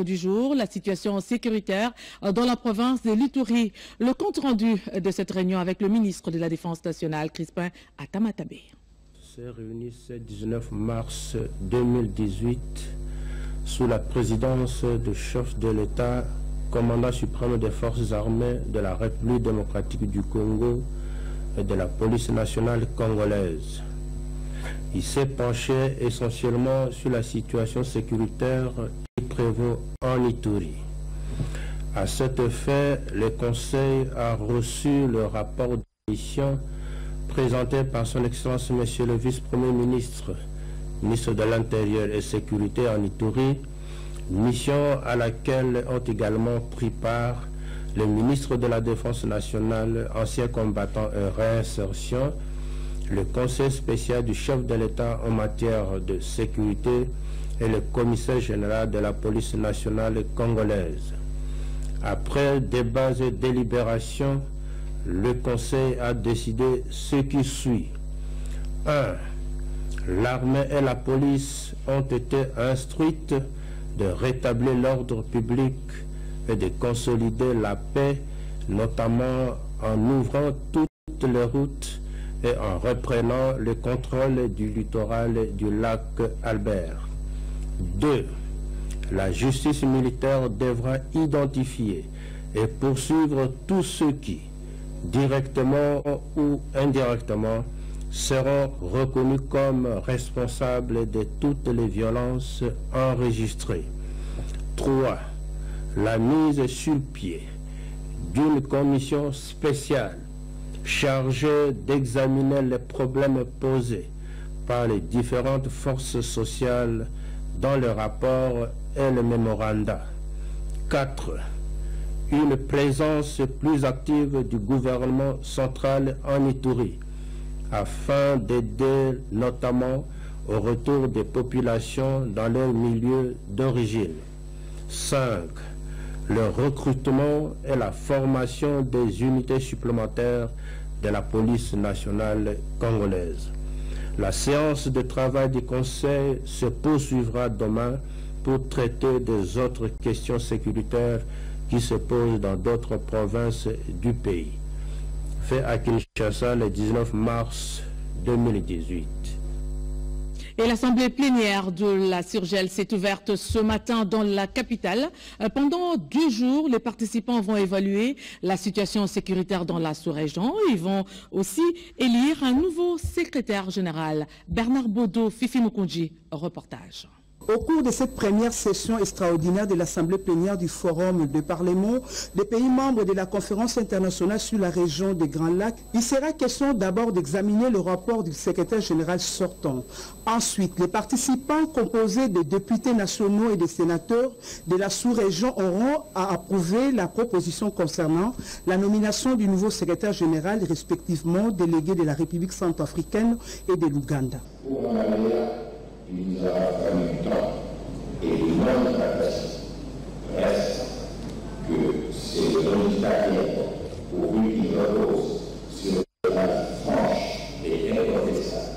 Du jour, la situation sécuritaire dans la province de l'Ituri. Le compte rendu de cette réunion avec le ministre de la Défense nationale, Crispin Atamatabé. S'est réuni ce 19 mars 2018 sous la présidence du chef de l'État, commandant suprême des forces armées de la République démocratique du Congo et de la police nationale congolaise. Il s'est penché essentiellement sur la situation sécuritaire qui prévaut en Ituri. À cet effet, le Conseil a reçu le rapport de mission présenté par son Excellence Monsieur le Vice-Premier ministre, ministre de l'Intérieur et Sécurité en Ituri, mission à laquelle ont également pris part le ministre de la Défense nationale, ancien combattant et réinsertion, le conseil spécial du chef de l'État en matière de sécurité et le commissaire général de la police nationale congolaise. Après débats et délibérations, le conseil a décidé ce qui suit. 1. L'armée et la police ont été instruites de rétablir l'ordre public et de consolider la paix, notamment en ouvrant toutes les routes et en reprenant le contrôle du littoral du lac Albert. 2. La justice militaire devra identifier et poursuivre tous ceux qui, directement ou indirectement, seront reconnus comme responsables de toutes les violences enregistrées. 3. La mise sur pied d'une commission spéciale chargée d'examiner les problèmes posés par les différentes forces sociales dans le rapport et le mémoranda. 4. Une présence plus active du gouvernement central en Ituri afin d'aider notamment au retour des populations dans leur milieu d'origine. 5. Le recrutement et la formation des unités supplémentaires de la police nationale congolaise. La séance de travail du Conseil se poursuivra demain pour traiter des autres questions sécuritaires qui se posent dans d'autres provinces du pays. Fait à Kinshasa le 19 mars 2018. Et l'assemblée plénière de la Surgel s'est ouverte ce matin dans la capitale. Pendant 2 jours, les participants vont évaluer la situation sécuritaire dans la sous-région. Ils vont aussi élire un nouveau secrétaire général. Bernard Bodo, Fifi Mukunji, reportage. Au cours de cette première session extraordinaire de l'Assemblée plénière du Forum de Parlement des pays membres de la Conférence internationale sur la région des Grands Lacs, il sera question d'abord d'examiner le rapport du secrétaire général sortant. Ensuite, les participants composés de députés nationaux et des sénateurs de la sous-région auront à approuver la proposition concernant la nomination du nouveau secrétaire général, respectivement délégué de la République centrafricaine et de l'Ouganda. Il nous aura fallu du temps et une bonne capacité. Reste que c'est le résultat qui importe, pourvu qu'il repose sur une base franche et incontestable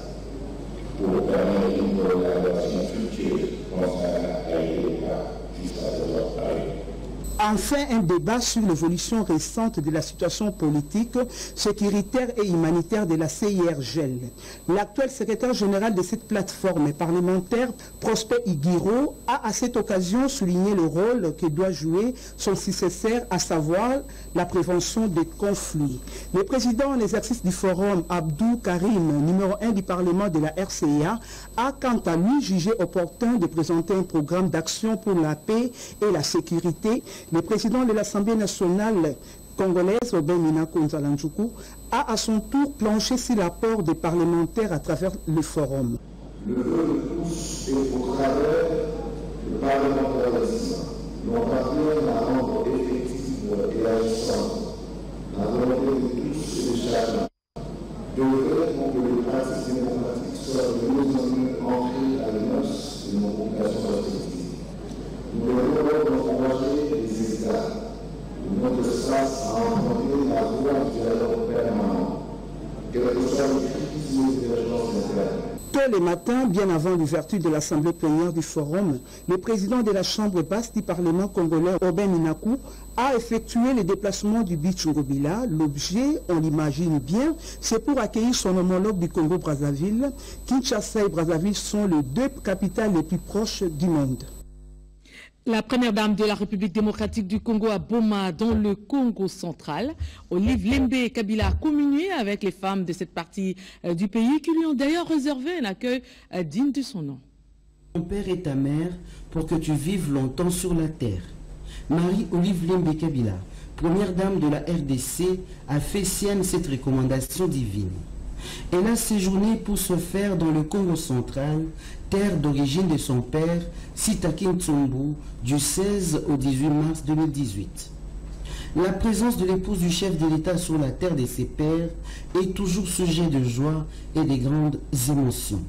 pour permettre une collaboration future concernant la l'État jusqu'à votre arrivée. Enfin, un débat sur l'évolution récente de la situation politique, sécuritaire et humanitaire de la CIRGL. L'actuel secrétaire général de cette plateforme parlementaire, Prosper Igiro, a à cette occasion souligné le rôle que doit jouer son successeur, à savoir la prévention des conflits. Le président en exercice du forum, Abdou Karim, numéro 1 du Parlement de la RCA, a quant à lui jugé opportun de présenter un programme d'action pour la paix et la sécurité. Le président de l'Assemblée nationale congolaise, Robert Minako Nzalandjoukou, a à son tour planché sur l'apport des parlementaires à travers le forum. Le vœu de tous est au travers du parlementarisme, non parvient à rendre effective et agissante la volonté de tous et de chacun. De fait, pour que les pratiques démocratiques soient de mieux en mieux ancrées à l'énoce de nos populations respectives. Nous devons donc encourager les États de notre espace à entendre la voix du dialogue permanent, quelles que soient les crises et les divergences internes. tôt le matin, bien avant l'ouverture de l'Assemblée plénière du Forum, le président de la Chambre basse du Parlement congolais, Aubin Minakou, a effectué le déplacement du Bichungobila. L'objet, on l'imagine bien, c'est pour accueillir son homologue du Congo-Brazzaville. Kinshasa et Brazzaville sont les deux capitales les plus proches du monde. La première dame de la République démocratique du Congo à Boma, dans le Congo central, Olive Lembe Kabila, a communié avec les femmes de cette partie du pays qui lui ont d'ailleurs réservé un accueil digne de son nom. Ton père et ta mère pour que tu vives longtemps sur la terre. Marie-Olive Lembe Kabila, première dame de la RDC, a fait sienne cette recommandation divine. Elle a séjourné pour se faire dans le Congo central, terre d'origine de son père, Sitaki Ntsumbu, du 16 au 18 mars 2018. La présence de l'épouse du chef de l'État sur la terre de ses pères est toujours sujet de joie et de grandes émotions.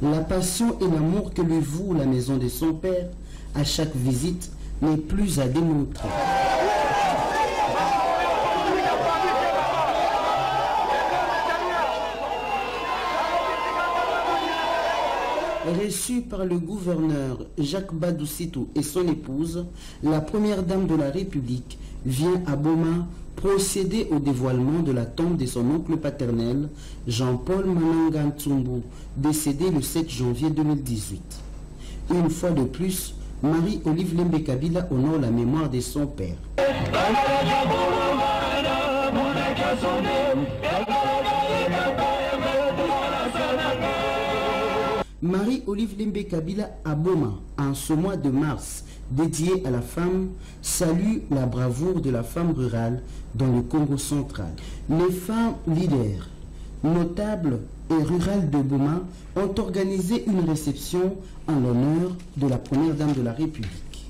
La passion et l'amour que lui voue la maison de son père à chaque visite n'est plus à démontrer. Reçue par le gouverneur Jacques Badoucitou et son épouse, la première dame de la République vient à Boma procéder au dévoilement de la tombe de son oncle paternel, Jean-Paul Mananga Ntsumbu, décédé le 7 janvier 2018. Une fois de plus, Marie-Olive Lembe Kabila honore la mémoire de son père. Marie-Olive Lembe Kabila à Boma, en ce mois de mars, dédié à la femme, salue la bravoure de la femme rurale dans le Congo central. Les femmes leaders, notables et rurales de Boma ont organisé une réception en l'honneur de la première dame de la République.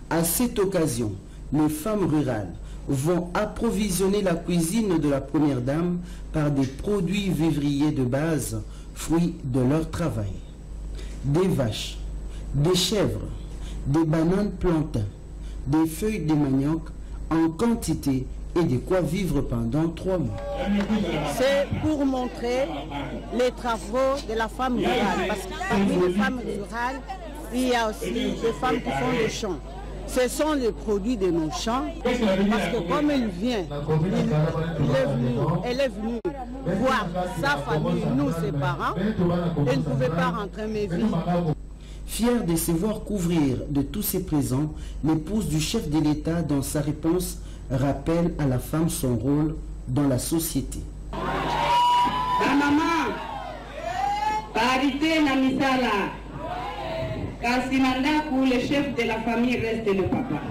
À cette occasion, les femmes rurales vont approvisionner la cuisine de la première dame par des produits vivriers de base, fruits de leur travail. Des vaches, des chèvres, des bananes plantains, des feuilles de manioc en quantité et de quoi vivre pendant 3 mois. C'est pour montrer les travaux de la femme rurale, parce que parmi les femmes rurales, il y a aussi des femmes qui font des champs. Ce sont les produits de nos champs, parce que comme elle vient, elle est venue voir sa famille, nous ses parents, elle ne pouvait pas rentrer mais vivre. Fière de se voir couvrir de tous ses présents, l'épouse du chef de l'État, dans sa réponse, rappelle à la femme son rôle dans la société. La maman, parité na misala. Kasimanda pour le chef de la famille reste le papa.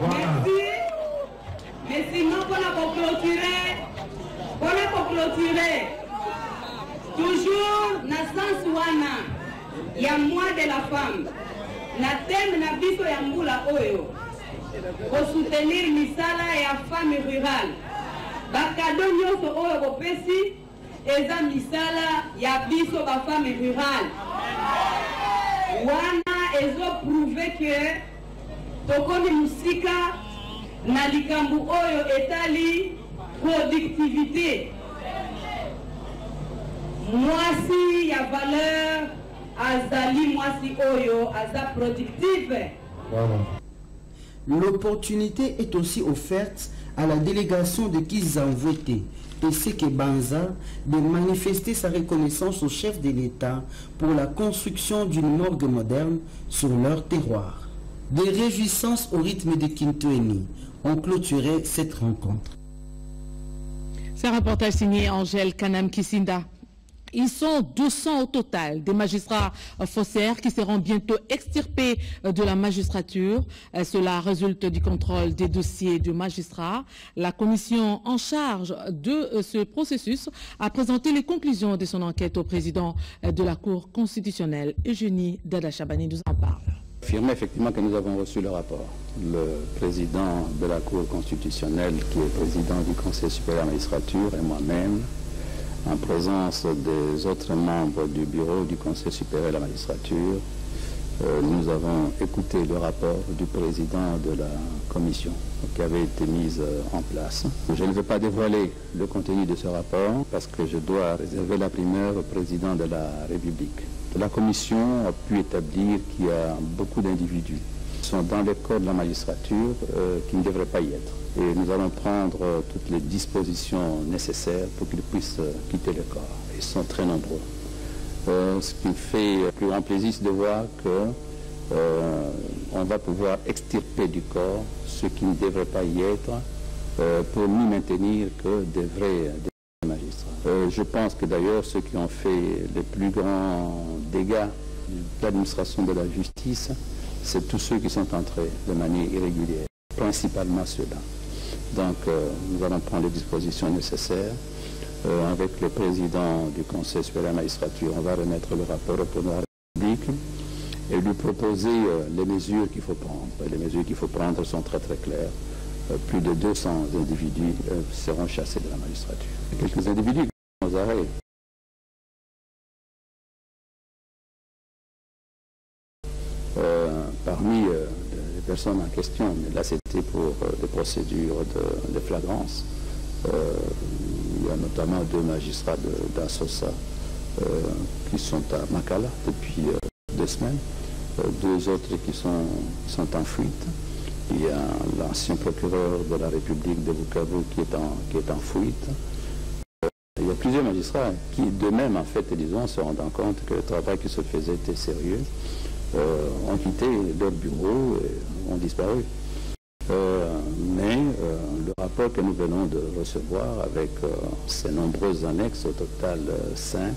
Merci. Mais sinon, on a clôturé. Toujours, na sens wana, ya moi de la femme. Na thème na biso ya mbula oyo. Pour soutenir misala ya femme rurale. Bakado nyoso oyo bopesi eza misala ya biso ba femme rurale. Wana ezo prouver que tokomi musika na likambu oyo etali productivité. Mwasi ya valeur azali mwasi oyo aza productive. L'opportunité est aussi offerte à la délégation de Kizanvouete et Seke Banza de manifester sa reconnaissance au chef de l'État pour la construction d'une morgue moderne sur leur terroir. Des réjouissances au rythme de Kintueni ont clôturé cette rencontre. C'est un reportage signé Angèle Kanam Kisinda. Ils sont 200 au total, des magistrats faussaires qui seront bientôt extirpés de la magistrature. Cela résulte du contrôle des dossiers de magistrats. La commission en charge de ce processus a présenté les conclusions de son enquête au président de la Cour constitutionnelle. Eugénie Dada-Chabani nous en parle. Affirmer effectivement que nous avons reçu le rapport. Le président de la Cour constitutionnelle, qui est président du Conseil supérieur de la magistrature, et moi-même, en présence des autres membres du bureau du Conseil supérieur de la magistrature, nous avons écouté le rapport du président de la commission qui avait été mise en place. Je ne veux pas dévoiler le contenu de ce rapport parce que je dois réserver la primeur au président de la République. La commission a pu établir qu'il y a beaucoup d'individus qui sont dans les corps de la magistrature qui ne devraient pas y être. Et nous allons prendre toutes les dispositions nécessaires pour qu'ils puissent quitter le corps. Ils sont très nombreux. Ce qui me fait le plus grand plaisir, c'est de voir qu'on va pouvoir extirper du corps ceux qui ne devraient pas y être pour n'y maintenir que des vrais magistrats. Je pense que d'ailleurs ceux qui ont fait les plus grands dégâts de l'administration de la justice, c'est tous ceux qui sont entrés de manière irrégulière, principalement ceux-là. Donc nous allons prendre les dispositions nécessaires. Avec le président du Conseil supérieur de la magistrature, on va remettre le rapport au président de la République et lui proposer les mesures qu'il faut prendre. Et les mesures qu'il faut prendre sont très très claires. Plus de 200 individus seront chassés de la magistrature. Quelques individus qui sont aux arrêts. Parmi les personnes en question, mais là c'était pour des procédures de flagrance. Il y a notamment 2 magistrats d'Assosa qui sont à Makala depuis 2 semaines, 2 autres qui sont en fuite. Il y a l'ancien procureur de la République de Bukavu qui est en fuite. Il y a plusieurs magistrats qui d'eux-mêmes, en fait, disons, se rendant compte que le travail qui se faisait était sérieux, ont quitté leur bureau et ont disparu. Mais le rapport que nous venons de recevoir avec ces nombreuses annexes, au total 5,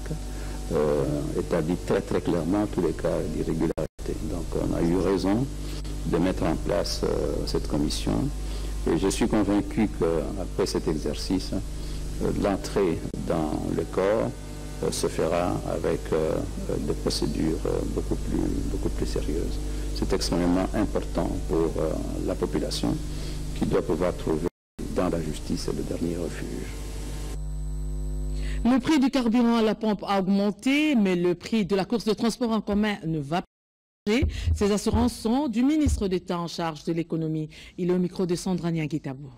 établit très très clairement tous les cas d'irrégularité. Donc on a eu raison de mettre en place cette commission et je suis convaincu qu'après cet exercice, l'entrée dans le corps se fera avec des procédures beaucoup plus sérieuses. C'est extrêmement important pour la population qui doit pouvoir trouver dans la justice le dernier refuge. Le prix du carburant à la pompe a augmenté, mais le prix de la course de transport en commun ne va pas changer. Ces assurances sont du ministre d'État en charge de l'économie. Il est au micro de Sandra Nianguitabo.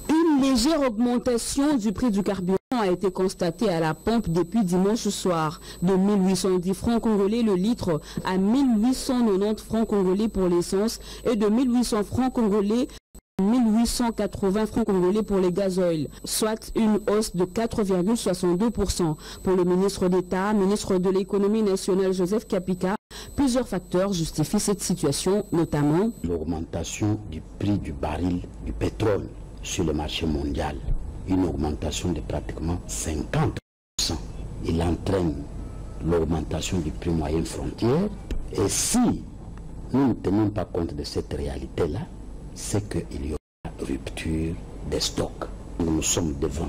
Une légère augmentation du prix du carburant a été constatée à la pompe depuis dimanche soir, de 1810 francs congolais le litre à 1890 francs congolais pour l'essence et de 1800 francs congolais à 1880 francs congolais pour les gazoils, soit une hausse de 4,62%. Pour le ministre d'État, ministre de l'économie nationale Joseph Kapika, plusieurs facteurs justifient cette situation, notamment l'augmentation du prix du baril du pétrole sur le marché mondial, une augmentation de pratiquement 50%. Il entraîne l'augmentation du prix moyen frontière. Et si nous ne tenons pas compte de cette réalité-là, c'est qu'il y aura rupture des stocks. Nous sommes devant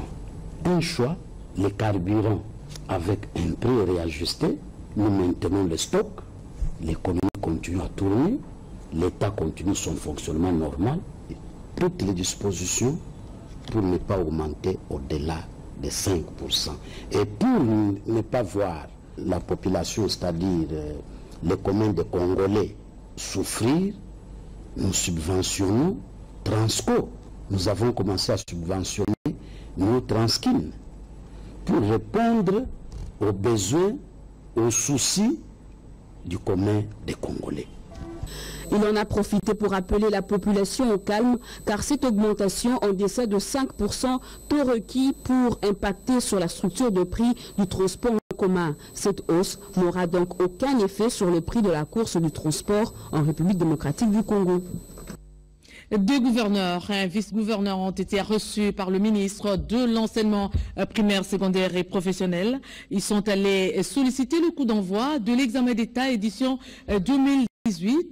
un choix, les carburants avec un prix réajusté, nous maintenons le stock, l'économie continue à tourner, l'État continue son fonctionnement normal, toutes les dispositions pour ne pas augmenter au-delà de 5%. Et pour ne pas voir la population, c'est-à-dire les communs des Congolais, souffrir, nous subventionnons Transco. Nous avons commencé à subventionner nos Transkin pour répondre aux besoins, aux soucis du commun des Congolais. Il en a profité pour appeler la population au calme, car cette augmentation en deçà de 5%, taux requis pour impacter sur la structure de prix du transport en commun. Cette hausse n'aura donc aucun effet sur le prix de la course du transport en République démocratique du Congo. 2 gouverneurs et un vice-gouverneur ont été reçus par le ministre de l'enseignement primaire, secondaire et professionnel. Ils sont allés solliciter le coup d'envoi de l'examen d'État édition 2018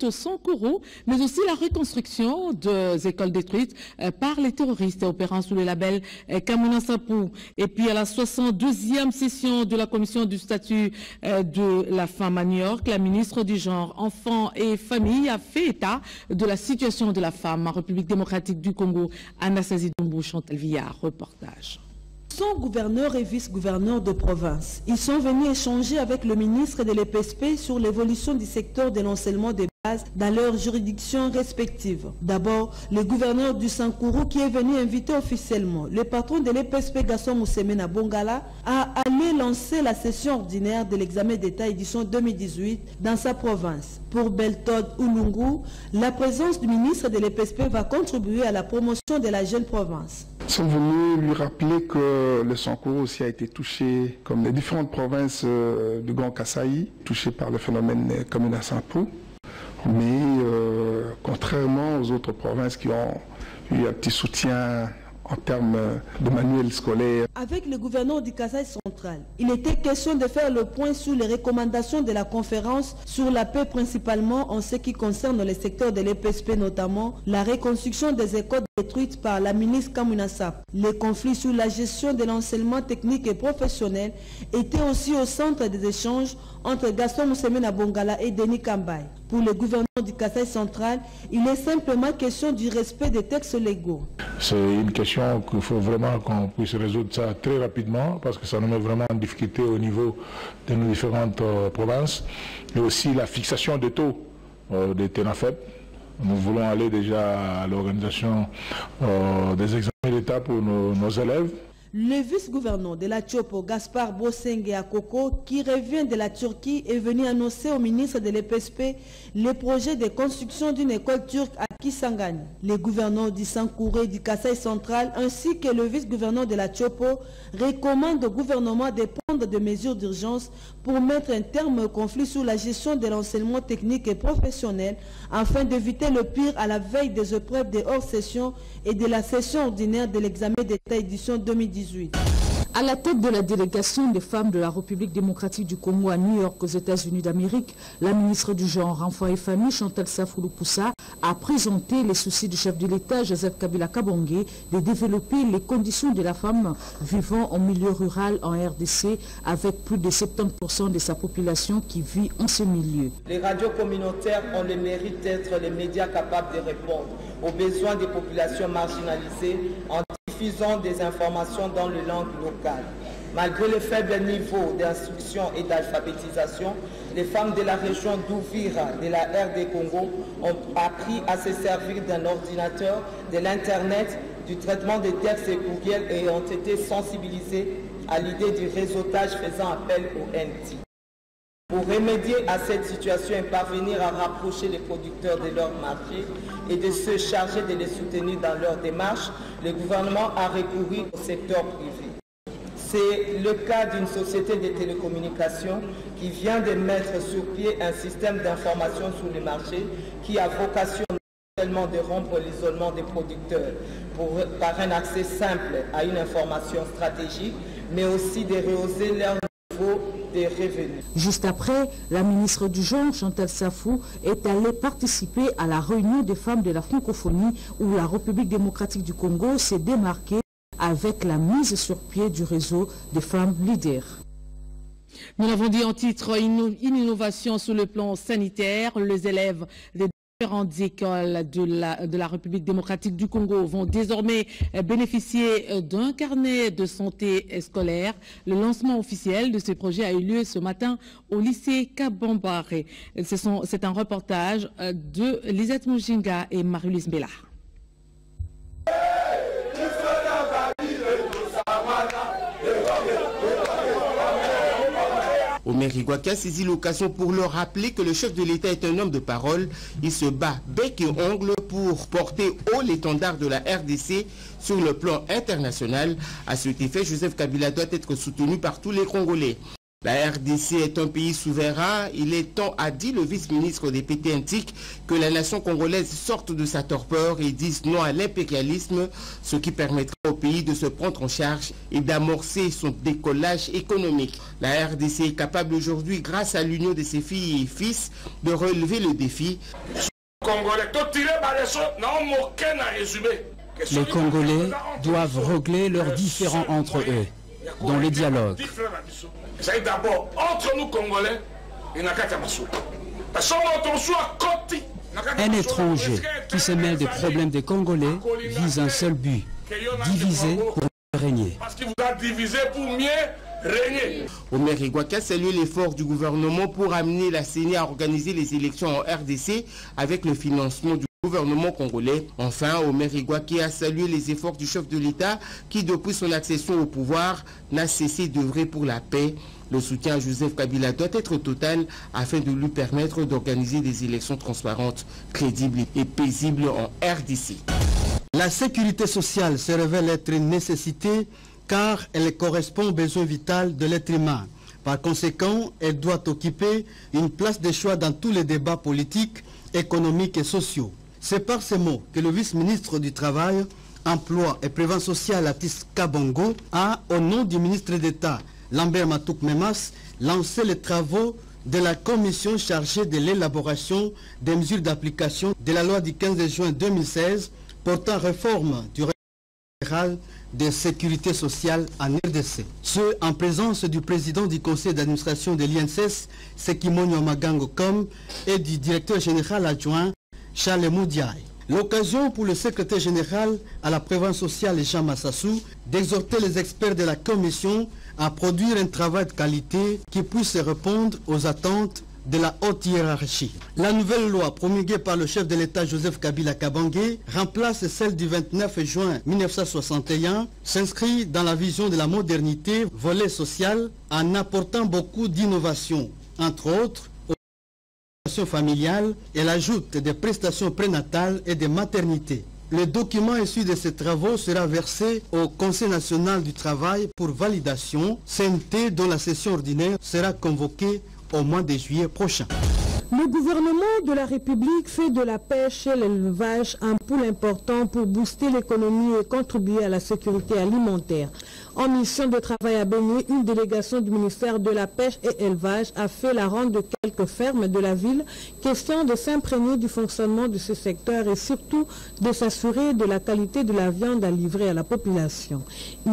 au Sankoro, mais aussi la reconstruction des écoles détruites par les terroristes opérant sous le label Kamuna Sapou. Et puis à la 62e session de la commission du statut de la femme à New York, la ministre du genre, enfants et famille a fait état de la situation de la femme en République démocratique du Congo. Anastasie Doumbou, Chantal Villard, reportage. sont gouverneurs et vice-gouverneurs de province. Ils sont venus échanger avec le ministre de l'EPSP sur l'évolution du secteur de l'enseignement des bases dans leurs juridictions respectives. D'abord, le gouverneur du Sankourou qui est venu inviter officiellement le patron de l'EPSP Gaston Moussemena Bongala à aller lancer la session ordinaire de l'examen d'État édition 2018 dans sa province. Pour Beltod Oulungu, la présence du ministre de l'EPSP va contribuer à la promotion de la jeune province. Nous sommes venus lui rappeler que le Sankourou aussi a été touché, comme les différentes provinces du Grand Kasaï, touchées par le phénomène Kamina Sampou. Mais contrairement aux autres provinces qui ont eu un petit soutien en termes de manuels scolaires. Avec le gouverneur du Kasaï central, il était question de faire le point sur les recommandations de la conférence sur la paix, principalement en ce qui concerne le secteur de l'EPSP, notamment la reconstruction des écoles détruites par la ministre Kamina Sampou. Les conflits sur la gestion de l'enseignement technique et professionnel étaient aussi au centre des échanges entre Gaston Moussemena Bongala et Denis Kambaye. Pour le gouverneur du Kasaï central, il est simplement question du respect des textes légaux. C'est une question qu'il faut vraiment qu'on puisse résoudre ça très rapidement parce que ça nous met vraiment en difficulté au niveau de nos différentes provinces. Et aussi la fixation des taux des TENAFEP. Nous voulons aller déjà à l'organisation des examens d'État pour nos élèves. Le vice-gouverneur de la Tchopo, Gaspard Bosenge Akoko, qui revient de la Turquie, est venu annoncer au ministre de l'EPSP le projet de construction d'une école turque à Kisangani. Les gouverneurs du Sankouré, du Kasaï central, ainsi que le vice-gouverneur de la Tchopo, recommandent au gouvernement de prendre des mesures d'urgence pour mettre un terme au conflit sur la gestion de l'enseignement technique et professionnel, afin d'éviter le pire à la veille des épreuves de hors-session et de la session ordinaire de l'examen d'État édition 2018. À la tête de la délégation des femmes de la République démocratique du Congo à New York aux États-Unis d'Amérique, la ministre du Genre, Enfants et Familles, Chantal Safoulou Poussa, a présenté les soucis du chef de l'État, Joseph Kabila Kabange, de développer les conditions de la femme vivant en milieu rural en RDC, avec plus de 70% de sa population qui vit en ce milieu. Les radios communautaires ont le mérite d'être les médias capables de répondre aux besoins des populations marginalisées en diffusant des informations dans le langue locale. Malgré le faible niveau d'instruction et d'alphabétisation, les femmes de la région d'Ouvira, de la RD Congo, ont appris à se servir d'un ordinateur, de l'Internet, du traitement des textes et courriels et ont été sensibilisées à l'idée du réseautage faisant appel au NT. Pour remédier à cette situation et parvenir à rapprocher les producteurs de leur marché et de se charger de les soutenir dans leur démarche, le gouvernement a recouru au secteur privé. C'est le cas d'une société de télécommunications qui vient de mettre sur pied un système d'information sur le marché qui a vocation non seulement de rompre l'isolement des producteurs par un accès simple à une information stratégique, mais aussi de rehausser leur niveau des revenus. Juste après, la ministre du Genre, Chantal Safou, est allée participer à la réunion des femmes de la francophonie où la République démocratique du Congo s'est démarquée avec la mise sur pied du réseau des femmes leaders. Nous l'avons dit en titre, une innovation sur le plan sanitaire. Les élèves des différentes écoles de la République démocratique du Congo vont désormais bénéficier d'un carnet de santé scolaire. Le lancement officiel de ce projet a eu lieu ce matin au lycée Kabambare. C'est un reportage de Lisette Mujinga et Marie-Louise Mbela. Omer Igwaka saisit l'occasion pour leur rappeler que le chef de l'État est un homme de parole. Il se bat bec et ongle pour porter haut l'étendard de la RDC sur le plan international. À cet effet, Joseph Kabila doit être soutenu par tous les Congolais. La RDC est un pays souverain. Il est temps, a dit le vice-ministre des PTNTIC, que la nation congolaise sorte de sa torpeur et dise non à l'impérialisme, ce qui permettra au pays de se prendre en charge et d'amorcer son décollage économique. La RDC est capable aujourd'hui, grâce à l'union de ses filles et fils, de relever le défi. Les Congolais doivent régler leurs différends entre eux, dans le dialogue. C'est d'abord entre nous Congolais et Nakatamassou. Un étranger qui se mêle des problèmes des Congolais vise un seul but, diviser pour régner. Parce qu'il vous a divisé pour mieux régner. Omer Igwaki salue l'effort du gouvernement pour amener la CENI à organiser les élections en RDC avec le financement du gouvernement congolais. Enfin, Omer Igwaki a salué les efforts du chef de l'État qui, depuis son accession au pouvoir, n'a cessé d'œuvrer pour la paix. Le soutien à Joseph Kabila doit être total afin de lui permettre d'organiser des élections transparentes, crédibles et paisibles en RDC. La sécurité sociale se révèle être une nécessité car elle correspond au besoin vital de l'être humain. Par conséquent, elle doit occuper une place de choix dans tous les débats politiques, économiques et sociaux. C'est par ces mots que le vice-ministre du Travail, Emploi et Prévention sociale Atis Kabongo a, au nom du ministre d'État Lambert Matouk Memas, lancé les travaux de la commission chargée de l'élaboration des mesures d'application de la loi du 15 juin 2016 portant réforme du régime général de sécurité sociale en RDC. Ce en présence du président du conseil d'administration de l'INSS, Sekimonyo Magango-Kom, et du directeur général adjoint, Charles Moudiaï. L'occasion pour le secrétaire général à la prévention sociale, Jean Massassou, d'exhorter les experts de la commission à produire un travail de qualité qui puisse répondre aux attentes de la haute hiérarchie. La nouvelle loi promulguée par le chef de l'État Joseph Kabila Kabange remplace celle du 29 juin 1961, s'inscrit dans la vision de la modernité, volet social, en apportant beaucoup d'innovations, entre autres familiale. Elle ajoute des prestations prénatales et de maternité. Le document issu de ces travaux sera versé au Conseil national du travail pour validation, CNT, dont la session ordinaire sera convoquée au mois de juillet prochain. Le gouvernement de la République fait de la pêche et l'élevage un pôle important pour booster l'économie et contribuer à la sécurité alimentaire. En mission de travail à Béni, une délégation du ministère de la Pêche et Élevage a fait la ronde de quelques fermes de la ville, question de s'imprégner du fonctionnement de ce secteur et surtout de s'assurer de la qualité de la viande à livrer à la population.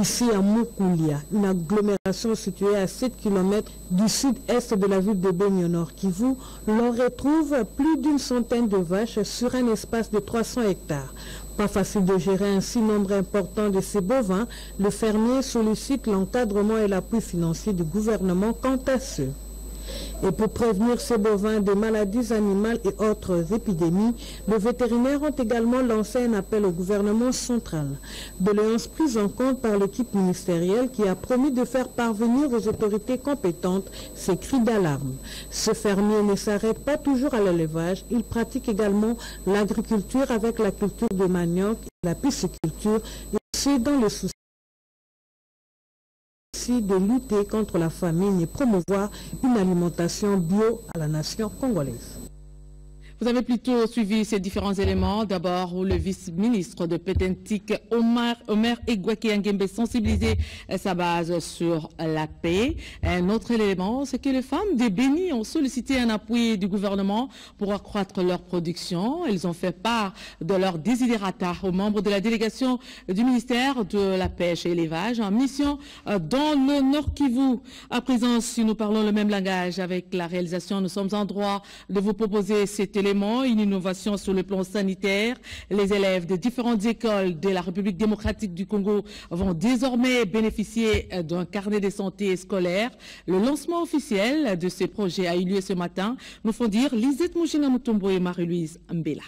Ici à Mukoulia, une agglomération située à 7 km du sud-est de la ville de Béni au Nord Kivu, l'on retrouve plus d'une centaine de vaches sur un espace de 300 hectares. Pas facile de gérer un si nombre important de ces bovins, le fermier sollicite l'encadrement et l'appui financier du gouvernement quant à ceux. Et pour prévenir ces bovins des maladies animales et autres épidémies, les vétérinaires ont également lancé un appel au gouvernement central. Doléance prise en compte par l'équipe ministérielle qui a promis de faire parvenir aux autorités compétentes ces cris d'alarme. Ce fermier ne s'arrête pas toujours à l'élevage, il pratique également l'agriculture avec la culture de manioc et la pisciculture, et c'est dans le souci de lutter contre la famine et promouvoir une alimentation bio à la nation congolaise. Vous avez plutôt suivi ces différents éléments. D'abord, le vice-ministre de Pétentique, Omer Igwaki Nguembe, sensibilisé sa base sur la paix. Un autre élément, c'est que les femmes de Béni ont sollicité un appui du gouvernement pour accroître leur production. Elles ont fait part de leur desiderata aux membres de la délégation du ministère de la Pêche et l'Élevage en mission dans le Nord Kivu. À présent, si nous parlons le même langage avec la réalisation, nous sommes en droit de vous proposer cet élément, une innovation sur le plan sanitaire. Les élèves de différentes écoles de la République démocratique du Congo vont désormais bénéficier d'un carnet de santé scolaire. Le lancement officiel de ce projet a eu lieu ce matin, nous font dire Lisette Moujina Mutombo et Marie-Louise Mbela.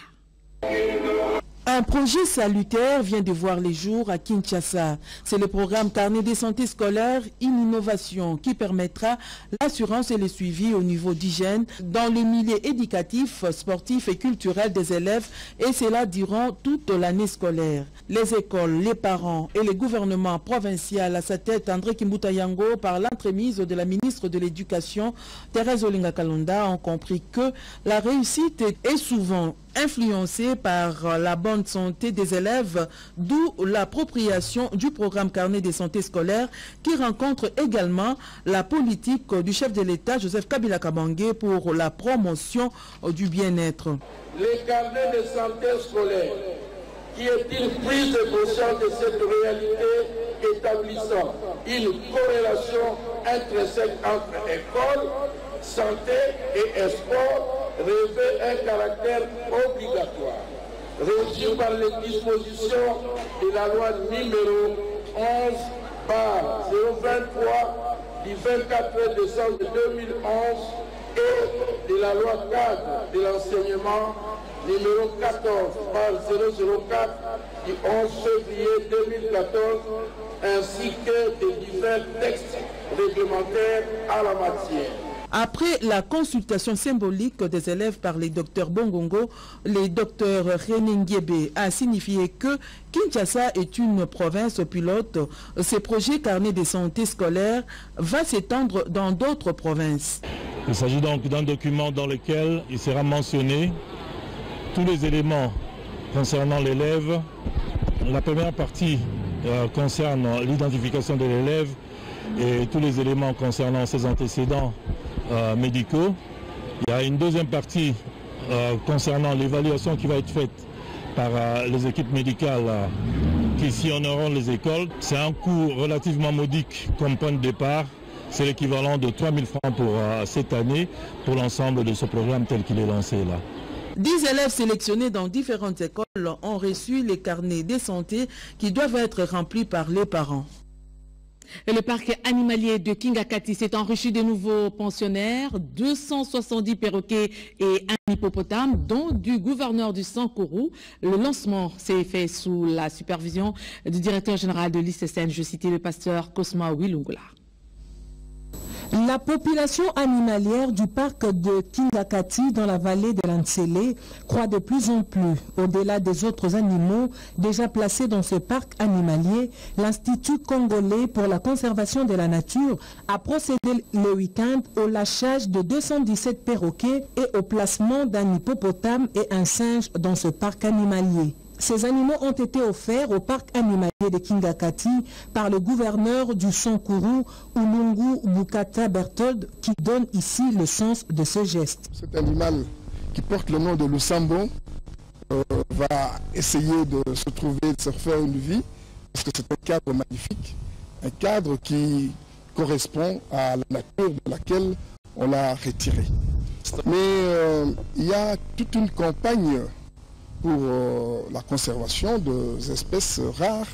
Un projet salutaire vient de voir les jours à Kinshasa. C'est le programme Carnet de santé scolaire, une innovation qui permettra l'assurance et le suivi au niveau d'hygiène dans le milieu éducatif, sportif et culturel des élèves, et cela durant toute l'année scolaire. Les écoles, les parents et le gouvernement provincial à sa tête, André Kimbuta Yango, par l'entremise de la ministre de l'Éducation, Thérèse Olinga Kalonda, ont compris que la réussite est souvent influencée par la bonne santé des élèves, d'où l'appropriation du programme Carnet de santé scolaire qui rencontre également la politique du chef de l'État, Joseph Kabila Kabange, pour la promotion du bien-être. Les carnets de santé scolaire, qui est une prise de conscience de cette réalité établissant une corrélation intrinsèque entre école, santé et sport, revêt un caractère obligatoire, régi par les dispositions de la loi numéro 11 par 023 du 24 décembre 2011 et de la loi cadre de l'enseignement numéro 14 par 004 du 11 février 2014 ainsi que de divers textes réglementaires à la matière. Après la consultation symbolique des élèves par les docteurs Bongongo, le docteur René Nguébé a signifié que Kinshasa est une province pilote. Ce projet carnet de santé scolaire va s'étendre dans d'autres provinces. Il s'agit donc d'un document dans lequel il sera mentionné tous les éléments concernant l'élève. La première partie concerne l'identification de l'élève et tous les éléments concernant ses antécédents médicaux. Il y a une deuxième partie concernant l'évaluation qui va être faite par les équipes médicales qui sillonneront les écoles. C'est un coût relativement modique comme point de départ. C'est l'équivalent de 3 000 francs pour cette année pour l'ensemble de ce programme tel qu'il est lancé là. 10 élèves sélectionnés dans différentes écoles ont reçu les carnets de santé qui doivent être remplis par les parents. Et le parc animalier de Kingakati s'est enrichi de nouveaux pensionnaires, 270 perroquets et un hippopotame, dont du gouverneur du Sankourou. Le lancement s'est fait sous la supervision du directeur général de l'ICSN, je citais le pasteur Cosma Wilungula. La population animalière du parc de Kingakati dans la vallée de l'Ansele croît de plus en plus. Au-delà des autres animaux déjà placés dans ce parc animalier, l'Institut congolais pour la conservation de la nature a procédé le week-end au lâchage de 217 perroquets et au placement d'un hippopotame et un singe dans ce parc animalier. Ces animaux ont été offerts au parc animalier de Kingakati par le gouverneur du Sankourou, Ulungu Bukata Berthold, qui donne ici le sens de ce geste. Cet animal qui porte le nom de Lusambo va essayer de se trouver, de se refaire une vie, parce que c'est un cadre magnifique, un cadre qui correspond à la nature de laquelle on l'a retiré. Mais il y a toute une campagne pour la conservation des espèces rares,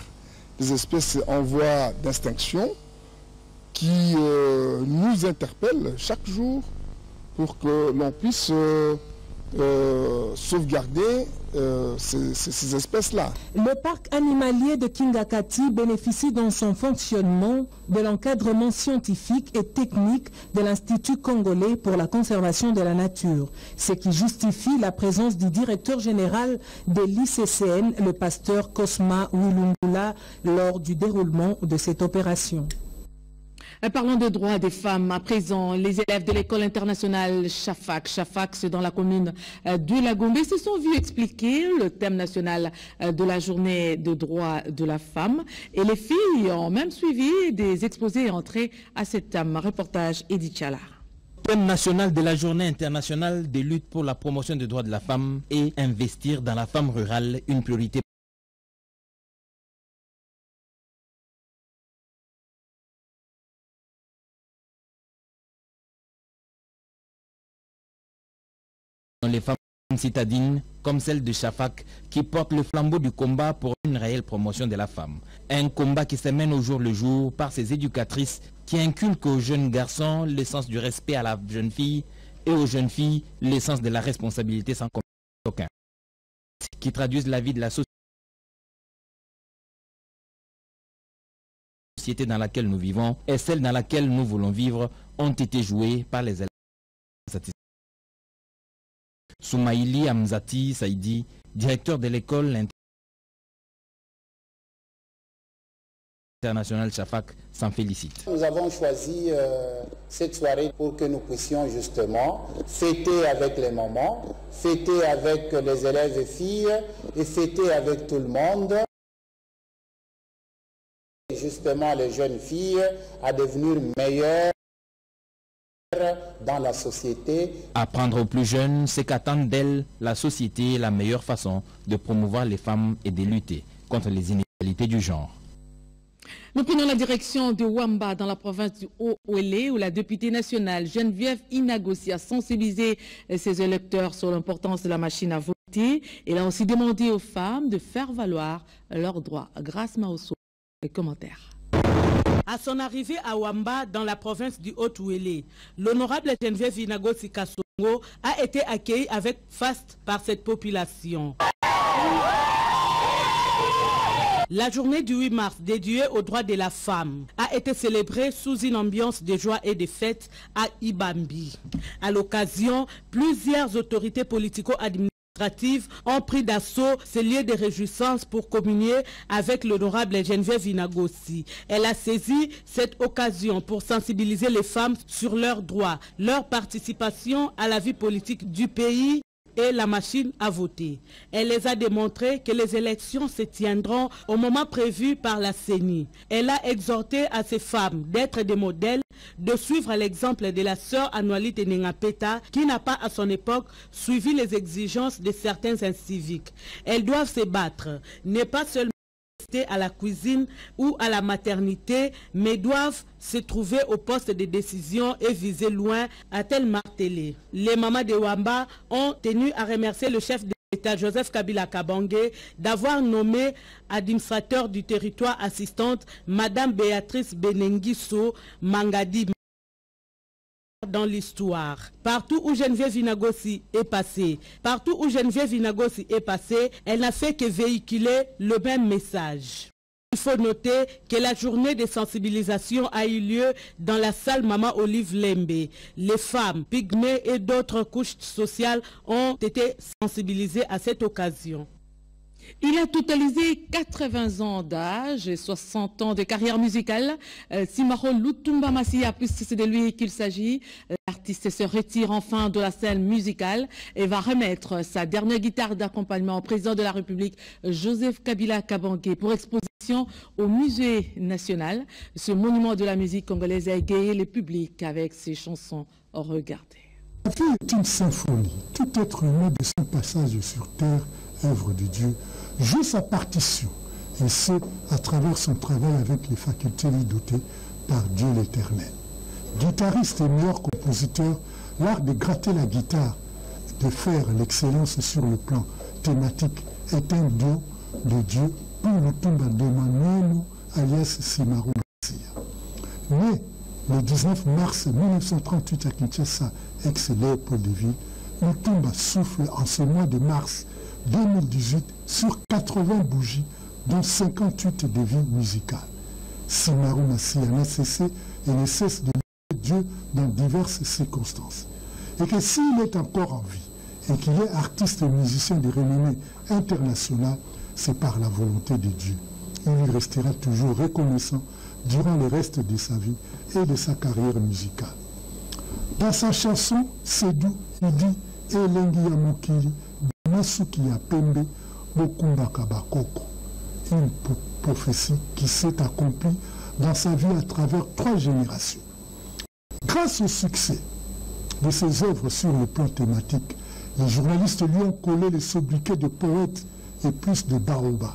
des espèces en voie d'extinction, qui nous interpellent chaque jour pour que l'on puisse sauvegarder ces espèces-là. Le parc animalier de Kingakati bénéficie dans son fonctionnement de l'encadrement scientifique et technique de l'Institut congolais pour la conservation de la nature, ce qui justifie la présence du directeur général de l'ICCN, le pasteur Cosma Wilungula, lors du déroulement de cette opération. Parlons des droits des femmes. À présent, les élèves de l'école internationale Shafak, c'est dans la commune de La Gombe, se sont vus expliquer le thème national de la journée de droits de la femme. Et les filles ont même suivi des exposés et entrées à cet thème. Reportage Edith Chalar. Thème national de la journée internationale de lutte pour la promotion des droits de la femme et investir dans la femme rurale, une priorité. Les femmes citadines comme celle de Shafak qui portent le flambeau du combat pour une réelle promotion de la femme. Un combat qui se mène au jour le jour par ces éducatrices qui inculquent aux jeunes garçons le sens du respect à la jeune fille et aux jeunes filles le sens de la responsabilité sans aucun. Qui traduisent la vie de la société dans laquelle nous vivons et celle dans laquelle nous voulons vivre ont été jouées par les élèves. Soumaïli Amzati Saïdi, directeur de l'école internationale Shafak, s'en félicite. Nous avons choisi cette soirée pour que nous puissions justement fêter avec les mamans, fêter avec les élèves et filles et fêter avec tout le monde. Et justement les jeunes filles à devenir meilleures dans la société. Apprendre aux plus jeunes ce qu'attendent d'elles la société est la meilleure façon de promouvoir les femmes et de lutter contre les inégalités du genre. Nous prenons la direction de Wamba dans la province du Haut-Ouélé où la députée nationale Geneviève Inagossi a sensibilisé ses électeurs sur l'importance de la machine à voter. Elle a aussi demandé aux femmes de faire valoir leurs droits. Grâce Maosso, les commentaires. À son arrivée à Wamba, dans la province du Haut-Ouélé, l'honorable Geneviève Vinagosi Kassongo a été accueilli avec faste par cette population. La journée du 8 mars dédiée aux droits de la femme a été célébrée sous une ambiance de joie et de fête à Ibambi. À l'occasion, plusieurs autorités politico-administratives ont pris d'assaut ces lieux de réjouissance pour communier avec l'honorable Geneviève Vinagosi. Elle a saisi cette occasion pour sensibiliser les femmes sur leurs droits, leur participation à la vie politique du pays et la machine à voter. Elle les a démontré que les élections se tiendront au moment prévu par la CENI. Elle a exhorté à ces femmes d'être des modèles, de suivre l'exemple de la sœur Anouali Tenengapeta qui n'a pas à son époque suivi les exigences de certains inciviques. Elles doivent se battre, n'est pas seulement rester à la cuisine ou à la maternité, mais doivent se trouver au poste de décision et viser loin, a-t-elle martelé. Les mamans de Wamba ont tenu à remercier le chef de l'État Joseph Kabila Kabange d'avoir nommé administrateur du territoire assistante Madame Béatrice Benengiso Mangadi dans l'histoire. Partout où Geneviève Vinagosi est passée, elle n'a fait que véhiculer le même message. Il faut noter que la journée de sensibilisation a eu lieu dans la salle Maman Olive Lembe. Les femmes, pygmées et d'autres couches sociales ont été sensibilisées à cette occasion. Il a totalisé 80 ans d'âge et 60 ans de carrière musicale. Simaro Lutumba Masia, puisque c'est de lui qu'il s'agit, l'artiste se retire enfin de la scène musicale et va remettre sa dernière guitare d'accompagnement au président de la République, Joseph Kabila Kabange, pour exposition au Musée national. Ce monument de la musique congolaise a égayé le public avec ses chansons. Regardez. La vie est une symphonie. Tout être humain de son passage sur terre, œuvre de Dieu, joue sa partition, et ce, à travers son travail avec les facultés dotées par Dieu l'Éternel. Guitariste et meilleur compositeur, l'art de gratter la guitare, de faire l'excellence sur le plan thématique, est un don de Dieu pour Lutumba Ndomaneno, alias Simaro Masia. Né le 19 mars 1938 à Kinshasa, ex-Léopoldville, Lutumba souffle en ce mois de mars 2018 sur 80 bougies, dont 58 de vie musicale. Simaro Masia n'a cessé et ne cesse de louer Dieu dans diverses circonstances. Et que s'il est encore en vie et qu'il est artiste et musicien de renommée internationale, c'est par la volonté de Dieu. Il lui restera toujours reconnaissant durant le reste de sa vie et de sa carrière musicale. Dans sa chanson, c'est doux, il dit « Elengi ya mokili » une prophétie qui s'est accomplie dans sa vie à travers 3 générations. Grâce au succès de ses œuvres sur le plan thématique, les journalistes lui ont collé les sobriquets de poète et plus de baobab.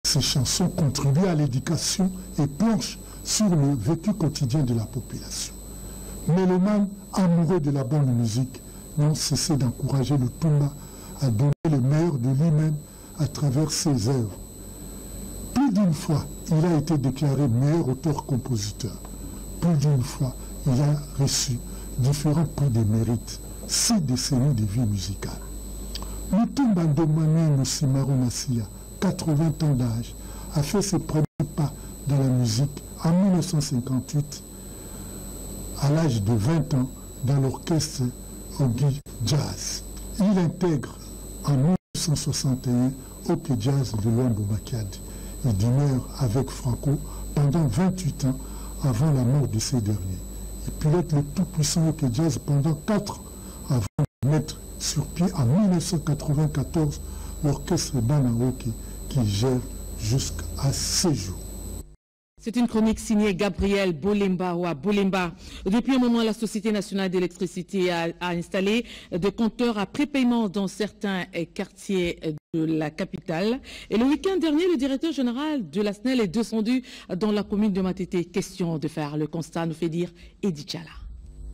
Ses chansons contribuent à l'éducation et planchent sur le vécu quotidien de la population. Mais le man amoureux de la bonne musique n'ont cessé d'encourager Lutumba à donner le meilleur de lui-même à travers ses œuvres. Plus d'une fois, il a été déclaré meilleur auteur-compositeur. Plus d'une fois, il a reçu différents prix de mérite, 6 décennies de vie musicale. Lutumba Ndomaneno Simaro Masia, 80 ans d'âge, a fait ses premiers pas dans la musique en 1958, à l'âge de 20 ans, dans l'orchestre Ogi Jazz. Il intègre en 1961 Oke Jazz de Luambo Makiadi. Il demeure avec Franco pendant 28 ans avant la mort de ces derniers. Il pilote le tout-puissant Oke Jazz pendant 4 ans avant de mettre sur pied en 1994 l'orchestre Banaoke qui gère jusqu'à ces jours. C'est une chronique signée Gabriel Bolemba ou Bolemba. Depuis un moment, la Société nationale d'électricité a installé des compteurs à prépaiement dans certains quartiers de la capitale. Et le week-end dernier, le directeur général de la SNEL est descendu dans la commune de Matete. Question de faire le constat, nous fait dire Edith Chala.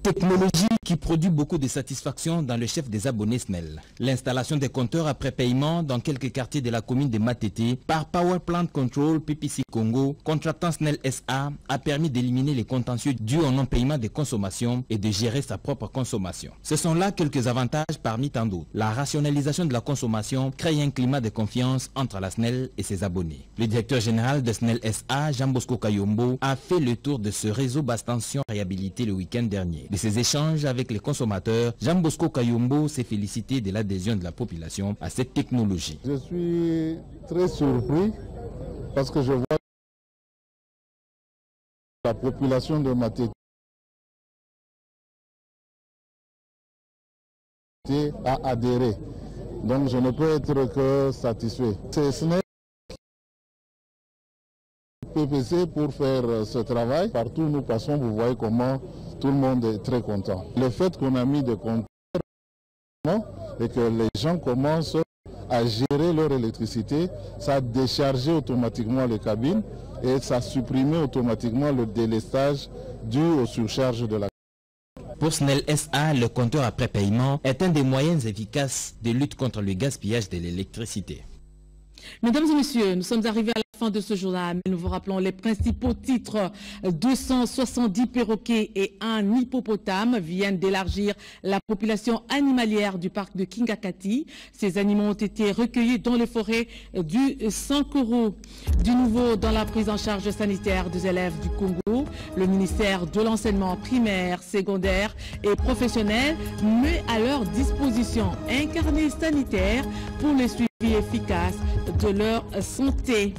Technologie qui produit beaucoup de satisfaction dans le chef des abonnés SNEL. L'installation des compteurs après paiement dans quelques quartiers de la commune de Matete par Power Plant Control PPC Congo, contractant SNEL SA, a permis d'éliminer les contentieux dus au non-paiement des consommations et de gérer sa propre consommation. Ce sont là quelques avantages parmi tant d'autres. La rationalisation de la consommation crée un climat de confiance entre la SNEL et ses abonnés. Le directeur général de SNEL SA, Jean Bosco Kayombo, a fait le tour de ce réseau basse tension réhabilité le week-end dernier. De ces échanges avec les consommateurs, Jean Bosco Kayombo s'est félicité de l'adhésion de la population à cette technologie. Je suis très surpris parce que je vois la population de Matete a adhéré. Donc je ne peux être que satisfait. C'est SNEL PPC pour faire ce travail. Partout où nous passons, vous voyez comment tout le monde est très content. Le fait qu'on a mis des compteurs et que les gens commencent à gérer leur électricité, ça a déchargé automatiquement les cabines et ça a supprimé automatiquement le délestage dû aux surcharges de la. Pour SNEL SA, le compteur après paiement est un des moyens efficaces de lutte contre le gaspillage de l'électricité. Mesdames et messieurs, nous sommes arrivés à la fin de ce journal, mais nous vous rappelons les principaux titres. 270 perroquets et un hippopotame viennent d'élargir la population animalière du parc de Kingakati. Ces animaux ont été recueillis dans les forêts du Sankoro. Du nouveau dans la prise en charge sanitaire des élèves du Congo, le ministère de l'enseignement primaire, secondaire et professionnel met à leur disposition un carnet sanitaire pour le suivi efficace de leur santé.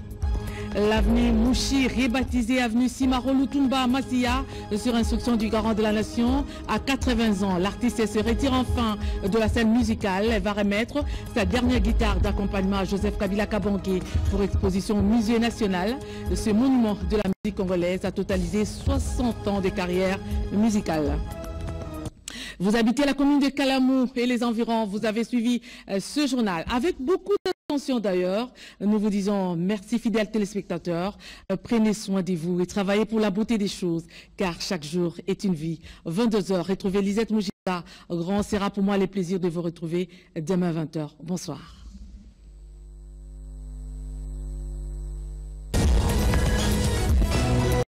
L'avenue Mouchi, rebaptisée avenue Simaro Lutumba Massia, sur instruction du garant de la nation, à 80 ans. L'artiste se retire enfin de la scène musicale. Elle va remettre sa dernière guitare d'accompagnement à Joseph Kabila Kabange pour exposition au Musée national. Ce monument de la musique congolaise a totalisé 60 ans de carrière musicale. Vous habitez la commune de Kalamou et les environs, vous avez suivi ce journal avec beaucoup d'attention d'ailleurs. Nous vous disons merci fidèles téléspectateurs, prenez soin de vous et travaillez pour la beauté des choses car chaque jour est une vie. 22 h, retrouvez Lisette Moujita. Grand sera pour moi le plaisir de vous retrouver demain 20 h. Bonsoir.